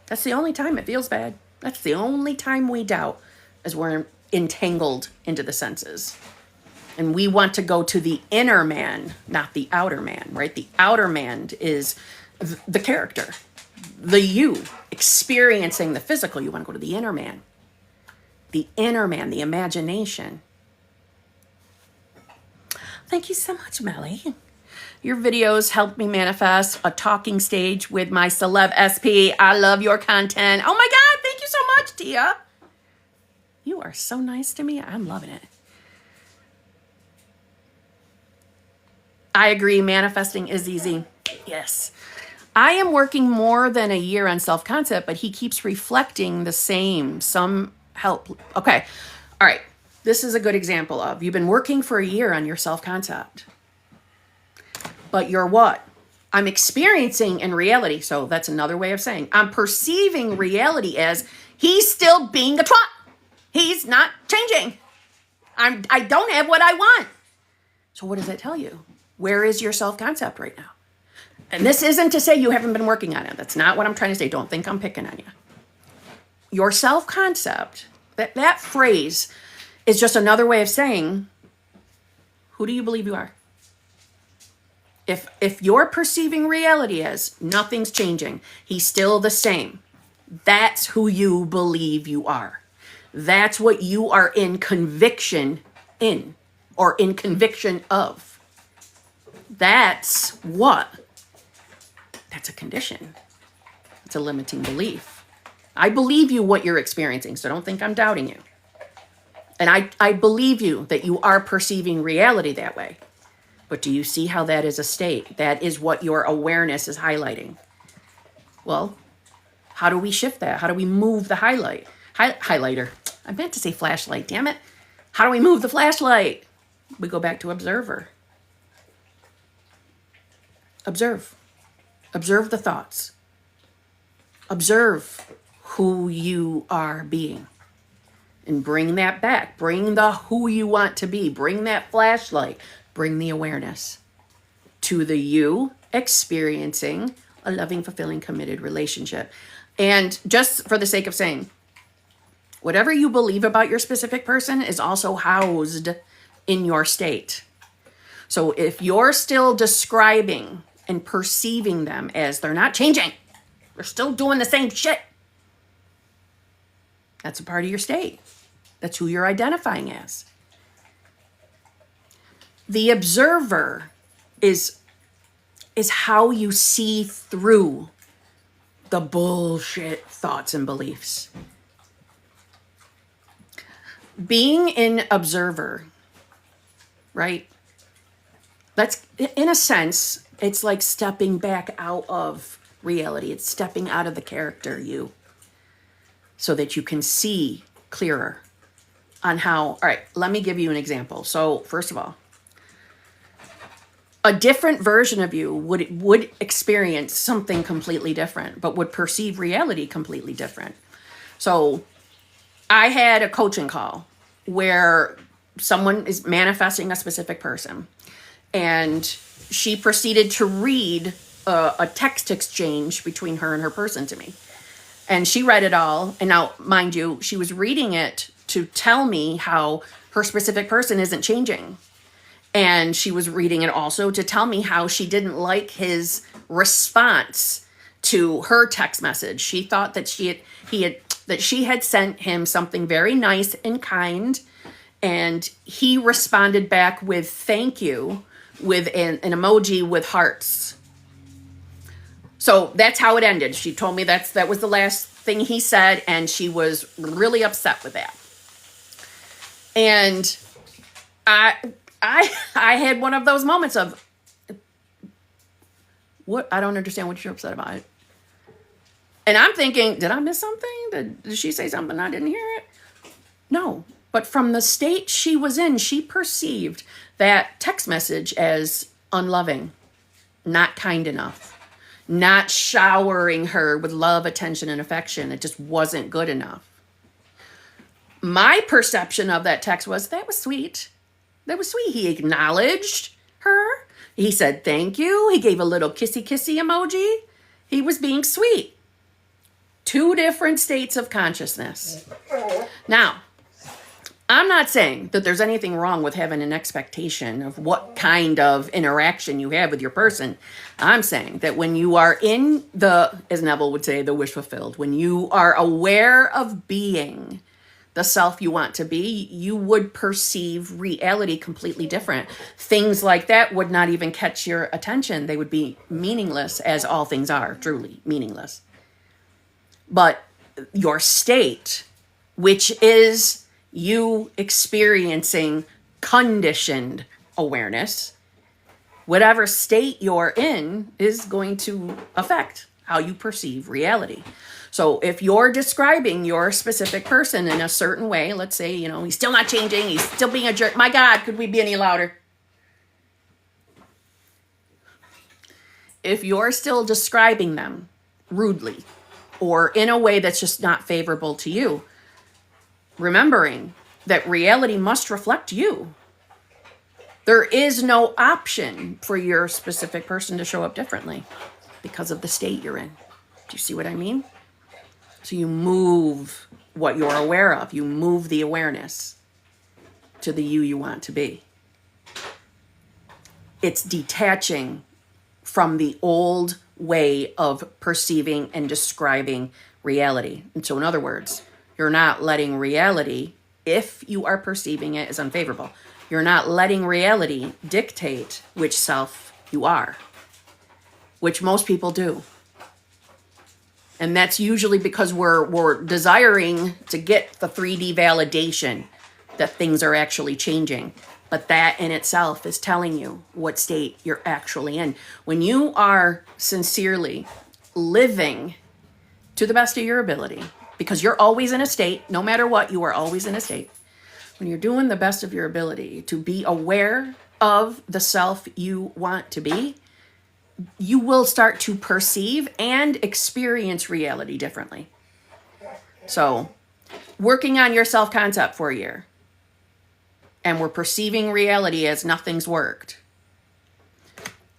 That's the only time it feels bad. That's the only time we doubt, is we're entangled into the senses. And we want to go to the inner man, not the outer man, right? The outer man is the character, the you experiencing the physical. You want to go to the inner man. The inner man, the imagination. Thank you so much, Melly. Your videos helped me manifest a talking stage with my celeb SP. I love your content. Oh my God, thank you so much, Tia. You are so nice to me. I'm loving it. I agree, manifesting is easy. Yes. I am working more than a year on self-concept, but he keeps reflecting the same. Some help. Okay. All right. This is a good example of you've been working for a year on your self-concept. But you're what? I'm experiencing in reality. So that's another way of saying I'm perceiving reality as he's still being a twat. He's not changing. I don't have what I want. So what does that tell you? Where is your self-concept right now? And this isn't to say you haven't been working on it. That's not what I'm trying to say. Don't think I'm picking on you. Your self-concept, that phrase is just another way of saying, who do you believe you are? If you're perceiving reality as nothing's changing, he's still the same, that's who you believe you are. That's what you are in conviction in, or in conviction of. That's what? That's a condition. It's a limiting belief. I believe you what you're experiencing, so don't think I'm doubting you. And I believe you that you are perceiving reality that way. But do you see how that is a state? That is what your awareness is highlighting. Well, how do we shift that? How do we move the highlighter? I meant to say flashlight, damn it. How do we move the flashlight? We go back to observer. Observe. Observe the thoughts. Observe who you are being. And bring that back. Bring the who you want to be. Bring that flashlight. Bring the awareness to the you experiencing a loving, fulfilling, committed relationship. And just for the sake of saying, whatever you believe about your specific person is also housed in your state. So if you're still describing and perceiving them as they're not changing, they're still doing the same shit, that's a part of your state. That's who you're identifying as. The observer is how you see through the bullshit thoughts and beliefs. Being an observer, right? That's, in a sense, it's like stepping back out of reality. It's stepping out of the character you, so that you can see clearer on how, all right, let me give you an example. So first of all, a different version of you would experience something completely different, but would perceive reality completely different. So I had a coaching call where someone is manifesting a specific person, and she proceeded to read a text exchange between her and her person to me. And she read it all. And now, mind you, she was reading it to tell me how her specific person isn't changing. And she was reading it also to tell me how she didn't like his response to her text message. She thought that she had sent him something very nice and kind, and he responded back with thank you, with an emoji with hearts. So that's how it ended. She told me that was the last thing he said, and she was really upset with that. And I had one of those moments of, what? I don't understand what you're upset about. And I'm thinking, did I miss something? Did she say something I didn't hear it? No. But from the state she was in, she perceived that text message as unloving, not kind enough, not showering her with love, attention, and affection. It just wasn't good enough. My perception of that text was, that was sweet. That was sweet. He acknowledged her. He said thank you. He gave a little kissy emoji. He was being sweet. Two different states of consciousness. Now, I'm not saying that there's anything wrong with having an expectation of what kind of interaction you have with your person. I'm saying that when you are in the, as Neville would say, the wish fulfilled, when you are aware of being the self you want to be, you would perceive reality completely different. Things like that would not even catch your attention. They would be meaningless, as all things are, truly meaningless. But your state, which is you experiencing conditioned awareness, whatever state you're in is going to affect how you perceive reality. So if you're describing your specific person in a certain way, let's say, he's still not changing, he's still being a jerk. My God, could we be any louder? If you're still describing them rudely or in a way that's just not favorable to you, remembering that reality must reflect you. There is no option for your specific person to show up differently because of the state you're in. Do you see what I mean? So you move what you're aware of. You move the awareness to the you want to be. It's detaching from the old way of perceiving and describing reality. And so in other words, you're not letting reality, if you are perceiving it as unfavorable, you're not letting reality dictate which self you are, which most people do. And that's usually because we're desiring to get the 3D validation that things are actually changing. But that in itself is telling you what state you're actually in. When you are sincerely living to the best of your ability, because you're always in a state, no matter what, you are always in a state. When you're doing the best of your ability to be aware of the self you want to be, you will start to perceive and experience reality differently. So, working on your self-concept for a year, and we're perceiving reality as nothing's worked.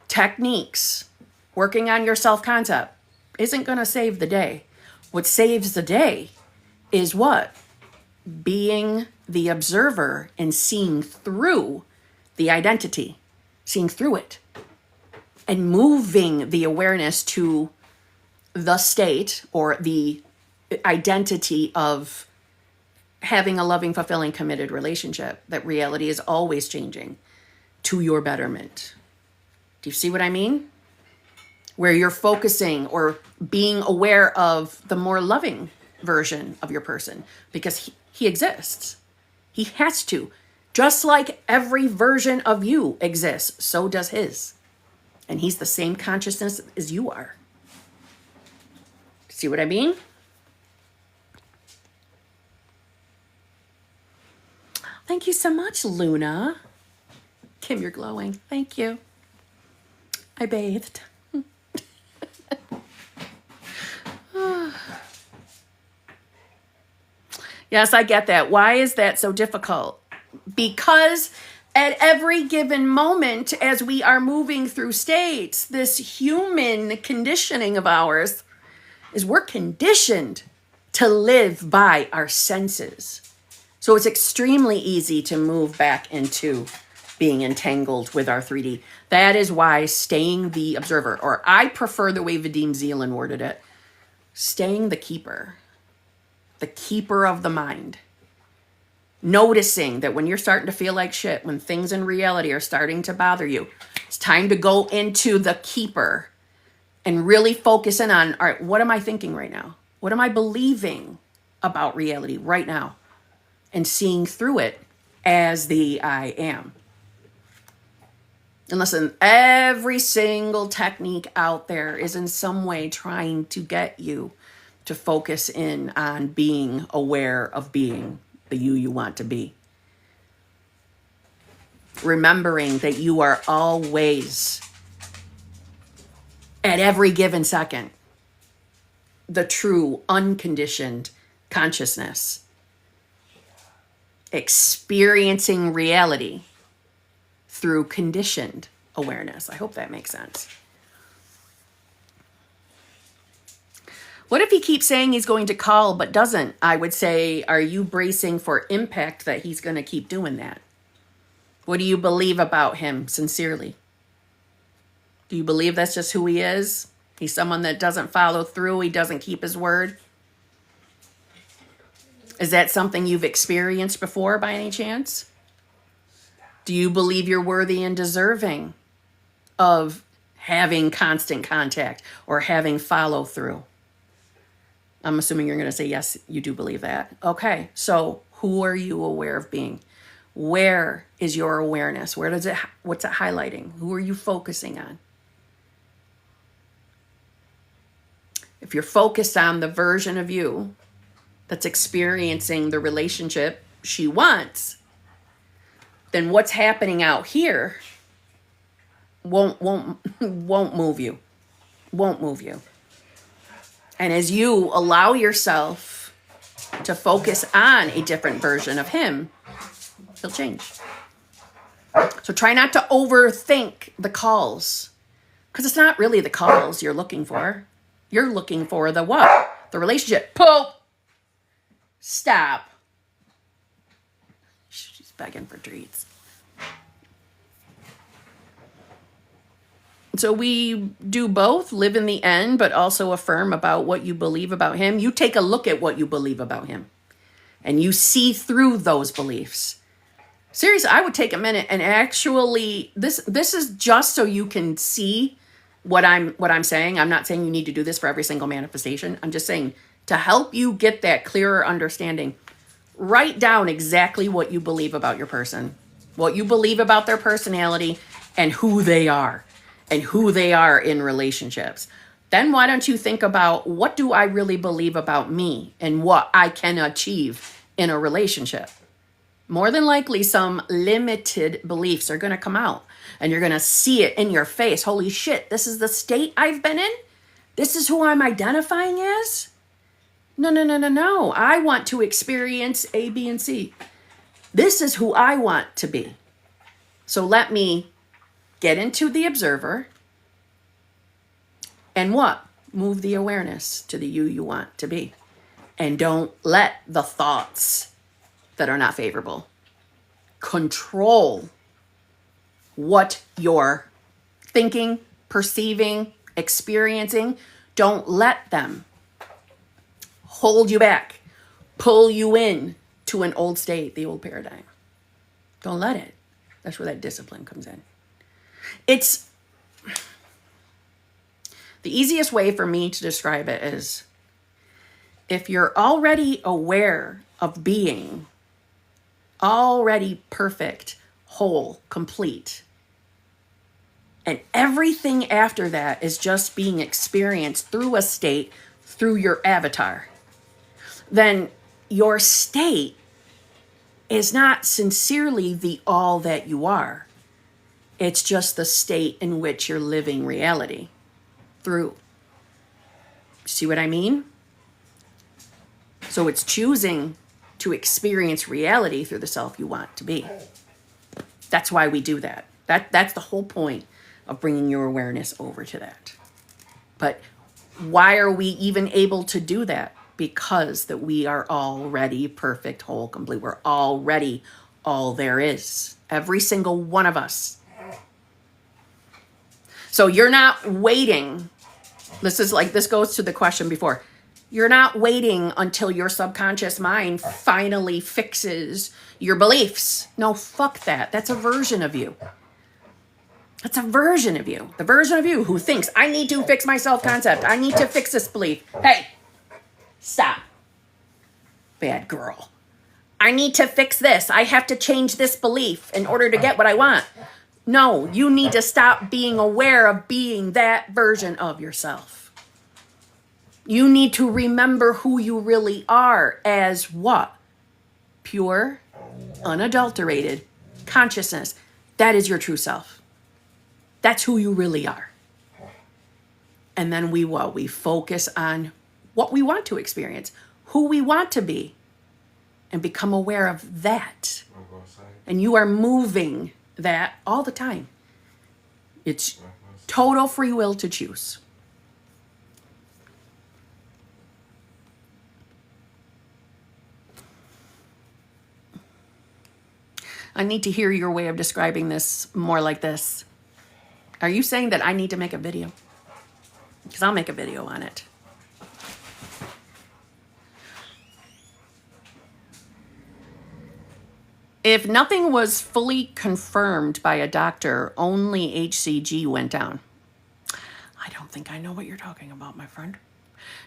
Techniques, working on your self-concept, isn't going to save the day. What saves the day is what? Being the observer and seeing through the identity. seeing through it, and moving the awareness to the state or the identity of having a loving, fulfilling, committed relationship, that reality is always changing to your betterment. Do you see what I mean? Where you're focusing or being aware of the more loving version of your person, because he exists. He has to. Just like every version of you exists, so does his. And he's the same consciousness as you are. See what I mean? Thank you so much, Luna. Kim, you're glowing. Thank you. I bathed. Yes, I get that. Why is that so difficult? Because at every given moment, as we are moving through states, this human conditioning of ours is we're conditioned to live by our senses. So it's extremely easy to move back into being entangled with our 3D. That is why staying the observer, or I prefer the way Vadim Zeland worded it, staying the keeper of the mind. Noticing that when you're starting to feel like shit, when things in reality are starting to bother you, it's time to go into the keeper and really focus in on, all right, what am I thinking right now? What am I believing about reality right now? And seeing through it as the I am. And listen, every single technique out there is in some way trying to get you to focus in on being aware of being the you want to be. Remembering that you are always, at every given second, the true unconditioned consciousness, experiencing reality through conditioned awareness. I hope that makes sense. What if he keeps saying he's going to call but doesn't? I would say, are you bracing for impact that he's going to keep doing that? What do you believe about him sincerely? Do you believe that's just who he is? He's someone that doesn't follow through. He doesn't keep his word. Is that something you've experienced before by any chance? Do you believe you're worthy and deserving of having constant contact or having follow through? I'm assuming you're going to say, yes, you do believe that. Okay, so who are you aware of being? Where is your awareness? What's it highlighting? Who are you focusing on? If you're focused on the version of you that's experiencing the relationship she wants, then what's happening out here won't move you. Won't move you. And as you allow yourself to focus on a different version of him, he'll change. So try not to overthink the calls, because it's not really the calls you're looking for. You're looking for the what? The relationship. Pope. Stop. She's begging for treats. So we do both, live in the end, but also affirm about what you believe about him. You take a look at what you believe about him and you see through those beliefs. Seriously, I would take a minute and actually, this is just so you can see what I'm saying. I'm not saying you need to do this for every single manifestation. I'm just saying to help you get that clearer understanding, write down exactly what you believe about your person, what you believe about their personality and who they are. And who they are in relationships. Then why don't you think about, what do I really believe about me and what I can achieve in a relationship? More than likely, some limited beliefs are going to come out and you're going to see it in your face. Holy shit, this is the state I've been in? This is who I'm identifying as? No. I want to experience A, B, and C. This is who I want to be. So let me get into the observer and what? Move the awareness to the you want to be. And don't let the thoughts that are not favorable control what you're thinking, perceiving, experiencing. Don't let them hold you back, pull you in to an old state, the old paradigm. Don't let it. That's where that discipline comes in. It's the easiest way for me to describe it is if you're already aware of being already perfect, whole, complete, and everything after that is just being experienced through a state, through your avatar, then your state is not sincerely the all that you are. It's just the state in which you're living reality through. See what I mean? So it's choosing to experience reality through the self you want to be. That's why we do that. That's the whole point of bringing your awareness over to that. But why are we even able to do that? Because that we are already perfect, whole, complete. We're already all there is. Every single one of us. So you're not waiting. This goes to the question before. You're not waiting until your subconscious mind finally fixes your beliefs. No, fuck that. That's a version of you. That's a version of you. The version of you who thinks, I need to fix my self-concept. I need to fix this belief. Hey, stop. Bad girl. I need to fix this. I have to change this belief in order to get what I want. No, you need to stop being aware of being that version of yourself. You need to remember who you really are as what? Pure, unadulterated consciousness. That is your true self. That's who you really are. And then we focus on what we want to experience, who we want to be, and become aware of that. And you are moving that all the time. It's total free will to choose. I need to hear your way of describing this more like this. Are you saying that I need to make a video? Because I'll make a video on it. If nothing was fully confirmed by a doctor, only HCG went down. I don't think I know what you're talking about, my friend.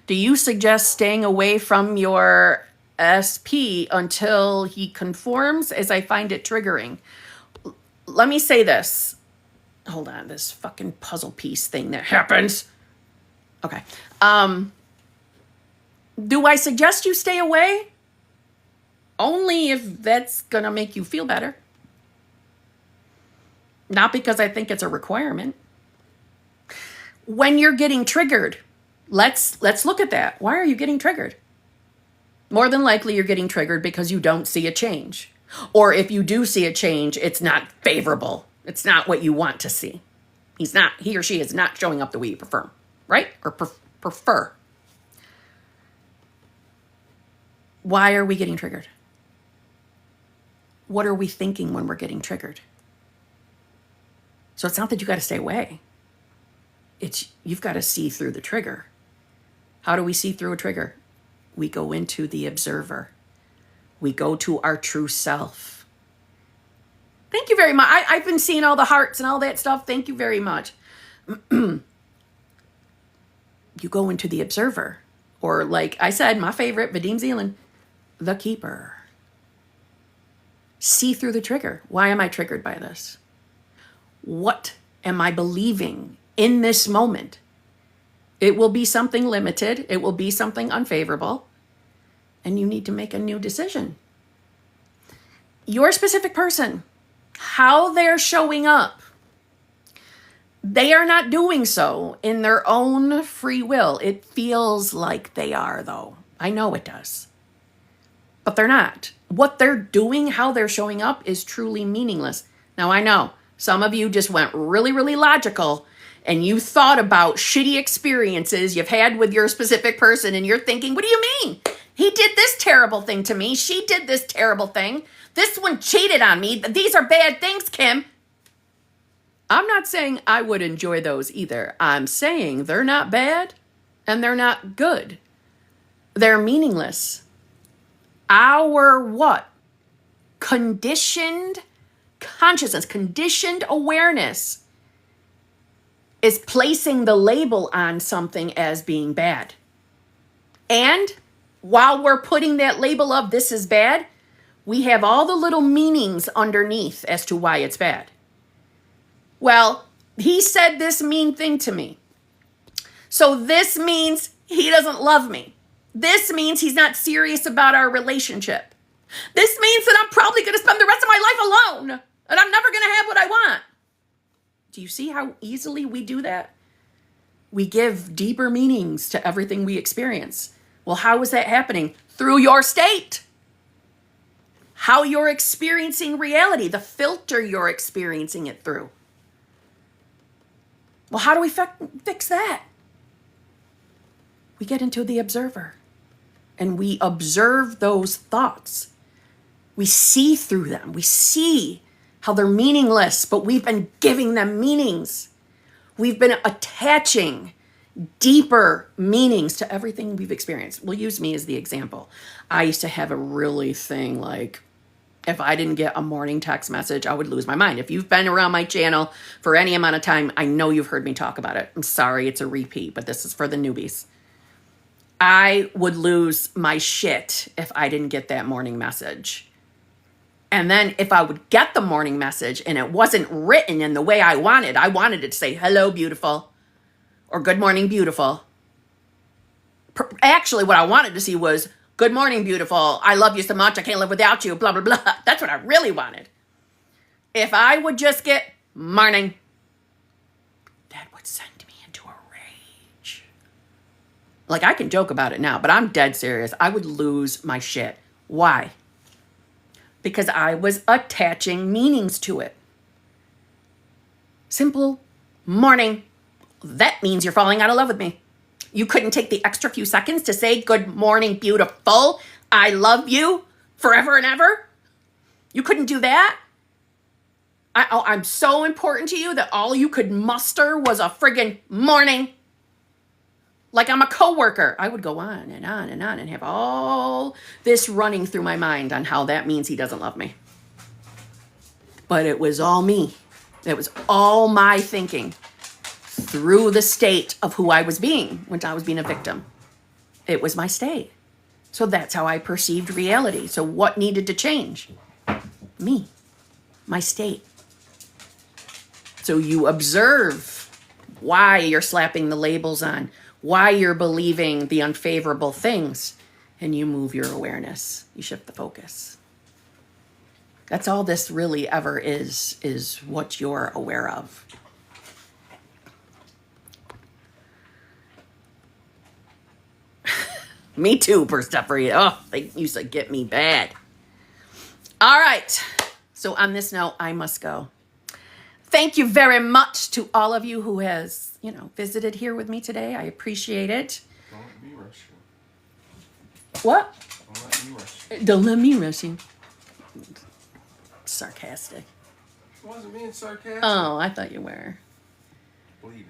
Do you suggest staying away from your SP until he conforms, as I find it triggering? Let me say this. Hold on, this fucking puzzle piece thing that happens. Okay. Do I suggest you stay away? Only if that's going to make you feel better. Not because I think it's a requirement. When you're getting triggered, let's look at that. Why are you getting triggered? More than likely you're getting triggered because you don't see a change. Or if you do see a change, it's not favorable. It's not what you want to see. He or she is not showing up the way you prefer, right? Or prefer. Why are we getting triggered? What are we thinking when we're getting triggered? So it's not that you got to stay away. It's you've got to see through the trigger. How do we see through a trigger? We go into the observer. We go to our true self. Thank you very much. I've been seeing all the hearts and all that stuff. Thank you very much. You go into the observer. Or like I said, my favorite, Vadim Zeland, the keeper. See through the trigger. Why am I triggered by this? What am I believing in this moment? It will be something limited. It will be something unfavorable. And you need to make a new decision. Your specific person, how they're showing up, they are not doing so in their own free will. It feels like they are, though. I know it does. But they're not. What they're doing, how they're showing up, is truly meaningless. Now, I know some of you just went really, really logical, and you thought about shitty experiences you've had with your specific person, and you're thinking, what do you mean? He did this terrible thing to me. She did this terrible thing. This one cheated on me. These are bad things, Kim. I'm not saying I would enjoy those either. I'm saying they're not bad and they're not good. They're meaningless. Our what? Conditioned consciousness, conditioned awareness is placing the label on something as being bad. And while we're putting that label of this is bad, we have all the little meanings underneath as to why it's bad. Well, he said this mean thing to me. So this means he doesn't love me. This means he's not serious about our relationship. This means that I'm probably going to spend the rest of my life alone and I'm never going to have what I want. Do you see how easily we do that? We give deeper meanings to everything we experience. Well, how is that happening? Through your state. How you're experiencing reality, the filter you're experiencing it through. Well, how do we fix that? We get into the observer and we observe those thoughts. We see through them. We see how they're meaningless, but we've been giving them meanings. We've been attaching deeper meanings to everything we've experienced. We'll use me as the example. I used to have a really thing like, if I didn't get a morning text message, I would lose my mind. If you've been around my channel for any amount of time, I know you've heard me talk about it. I'm sorry, it's a repeat, but this is for the newbies. I would lose my shit if I didn't get that morning message. And then if I would get the morning message and it wasn't written in the way I wanted it to say, hello, beautiful, or good morning, beautiful. Actually, what I wanted to see was, good morning, beautiful. I love you so much. I can't live without you. Blah, blah, blah. That's what I really wanted. If I would just get morning, that would send me into a rage. Like, I can joke about it now, but I'm dead serious. I would lose my shit. Why? Because I was attaching meanings to it. Simple morning. That means you're falling out of love with me. You couldn't take the extra few seconds to say, good morning, beautiful. I love you forever and ever. You couldn't do that. I'm so important to you that all you could muster was a friggin' morning. Like I'm a coworker. I would go on and on and on and have all this running through my mind on how that means he doesn't love me. But it was all me. It was all my thinking. Through the state of who I was being when I was being a victim. It was my state. So that's how I perceived reality. So what needed to change? Me, my state. So you observe why you're slapping the labels on, why you're believing the unfavorable things, and you move your awareness. You shift the focus. That's all this really ever is what you're aware of. Me too, Persephone. Oh, they used to get me bad. All right. So on this note, I must go. Thank you very much to all of you who has, visited here with me today. I appreciate it. Don't let me rush you. What? Don't let me rush you. Don't let me rush you. Sarcastic. I wasn't being sarcastic. Oh, I thought you were. Bleeding.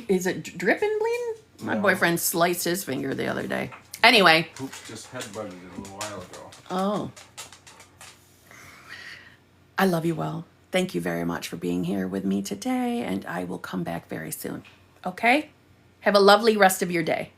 Is it dripping bleeding? My No. boyfriend sliced his finger the other day. Anyway. Oops, just headbutted it a little while ago. Oh. I love you all. Thank you very much for being here with me today, and I will come back very soon. Okay? Have a lovely rest of your day.